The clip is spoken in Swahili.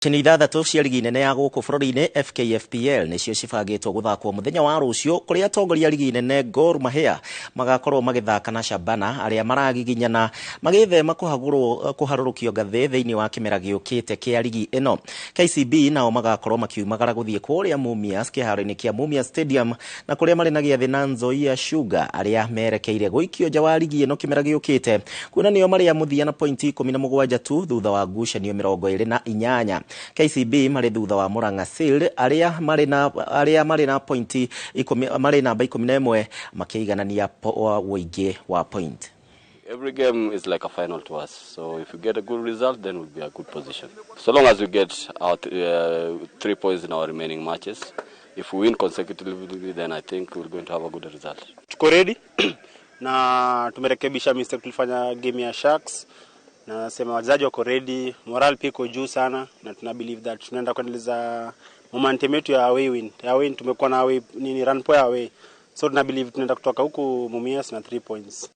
Chini ithathatũ cia ligi nene ya gũkũ bũrũri-inĩ FKFPL nĩcio cibangĩtwo gũthakwo mũthenya wa rũciũ, kũrĩa atongoria ligi nene Gor Mahia magakorwo magĩthaka na Shabana arĩa maragiginyana magĩthema kũharũrũkio ngathĩ thĩinĩ wa kĩmera gĩũkĩte kĩa ligi ĩno. KCB nao magakorwo makiumagara gũthiĩ kũrĩa Mumias kĩharo-inĩ kĩa Mumias Stadium, na kũrĩa marĩ na gĩathĩ na Nzoia Sugar arĩa merekeire gũikio nja wa ligi ĩno kĩmera gĩũkĩte, kuona nĩo marĩ a mũthia na pointi 17 tu thutha wa ngucanio 28. KCB marĩ thutha wa Murang'a Sealed arĩa marĩ na pointi 10, marĩ namba 11 makĩiganania wũingĩ wa point. Every game is like a final to us, so if we get a good result, then we'll be in a good position. So long as we get our 3 points in our remaining matches, if we win consecutively, then I think we're going to have a good result. Tuko ready na tumerekebisha mistake tulifanya game ya Sharks, na nasema wachezaji wako ready, morale pia iko juu sana, na tuna believe that tunaenda kuendeleza momentum yetu ya away win. Ya win tumekuwa na away run point away, so tuna believe tunaenda kutoka huku Mumias na 3 points.